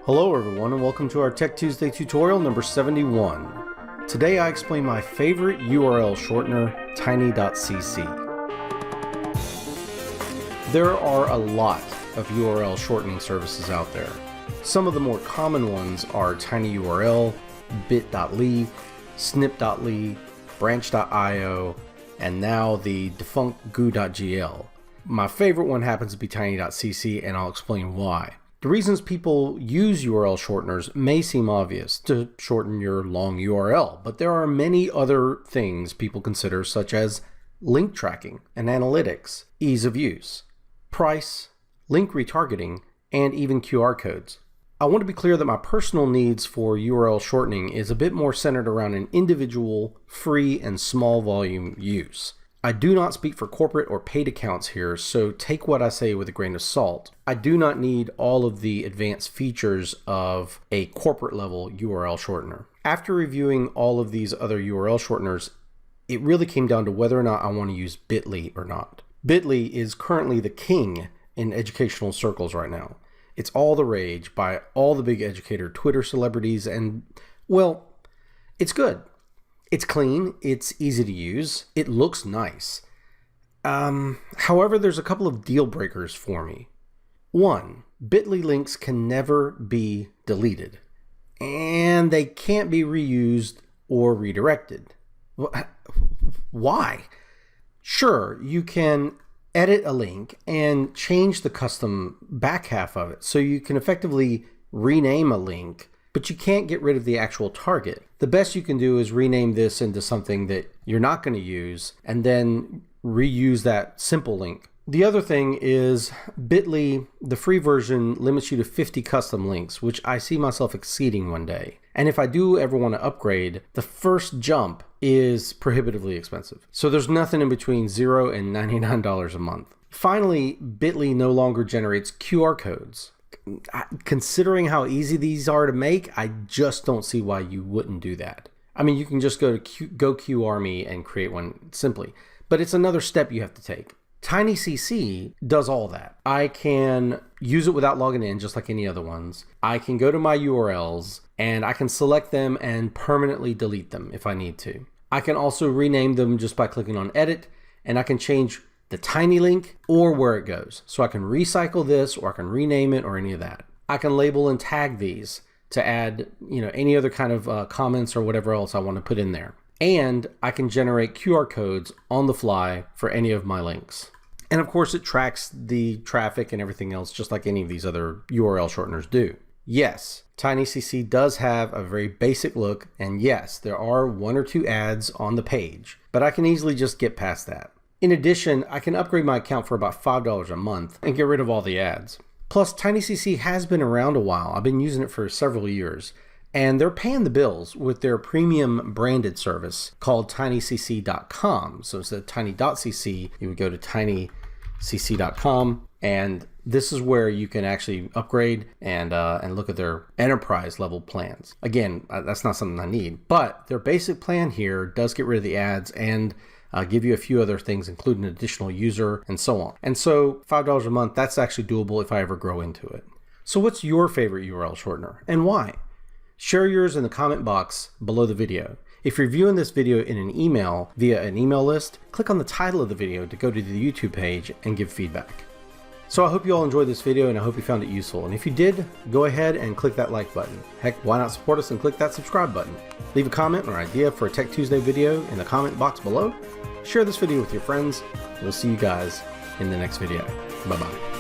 Hello everyone and welcome to our Tech Tuesday tutorial number 71. Today I explain my favorite URL shortener, Tiny.cc. There are a lot of URL shortening services out there. Some of the more common ones are tinyurl, bit.ly, snip.ly, branch.io, and now the defunct goo.gl. My favorite one happens to be Tiny.cc, and I'll explain why. The reasons people use URL shorteners may seem obvious, to shorten your long URL, but there are many other things people consider, such as link tracking and analytics, ease of use, price, link retargeting, and even QR codes. I want to be clear that my personal needs for URL shortening is a bit more centered around an individual, free, and small volume use. I do not speak for corporate or paid accounts here, so take what I say with a grain of salt. I do not need all of the advanced features of a corporate level URL shortener. After reviewing all of these other URL shorteners, it really came down to whether or not I want to use Bitly or not. Bitly is currently the king in educational circles right now. It's all the rage by all the big educator Twitter celebrities, and, well, it's good. It's clean, it's easy to use, it looks nice. However, there's a couple of deal breakers for me. One, Bitly links can never be deleted, and they can't be reused or redirected. Why? Sure, you can edit a link and change the custom back half of it, so you can effectively rename a link, but you can't get rid of the actual target. The best you can do is rename this into something that you're not going to use and then reuse that simple link. The other thing is Bitly, the free version, limits you to 50 custom links, which I see myself exceeding one day. And if I do ever want to upgrade, the first jump is prohibitively expensive. So there's nothing in between $0 and $99 a month. Finally, Bitly no longer generates QR codes. Considering how easy these are to make, I just don't see why you wouldn't do that. I mean, you can just go to GoQArmy and create one simply, but it's another step you have to take. Tiny.cc does all that. I can use it without logging in, just like any other ones. I can go to my URLs and I can select them and permanently delete them if I need to. I can also rename them just by clicking on edit, and I can change the tiny link or where it goes. So I can recycle this, or I can rename it, or any of that. I can label and tag these to add, any other kind of comments or whatever else I want to put in there. And I can generate QR codes on the fly for any of my links. And of course it tracks the traffic and everything else just like any of these other URL shorteners do. Yes, Tiny.cc does have a very basic look, and yes, there are one or two ads on the page, but I can easily just get past that. In addition, I can upgrade my account for about $5 a month and get rid of all the ads. Plus, Tiny.cc has been around a while. I've been using it for several years, and they're paying the bills with their premium branded service called Tiny.cc.com. So instead of Tiny.cc, you would go to Tiny.cc.com, and this is where you can actually upgrade and look at their enterprise level plans. Again, that's not something I need, but their basic plan here does get rid of the ads and give you a few other things, including an additional user and so on. And so $5 a month, that's actually doable if I ever grow into it. So what's your favorite URL shortener and why? Share yours in the comment box below the video. If you're viewing this video in an email via an email list, click on the title of the video to go to the YouTube page and give feedback. So I hope you all enjoyed this video, and I hope you found it useful. And if you did, go ahead and click that like button. Heck, why not support us and click that subscribe button? Leave a comment or idea for a Tech Tuesday video in the comment box below. Share this video with your friends. We'll see you guys in the next video. Bye-bye.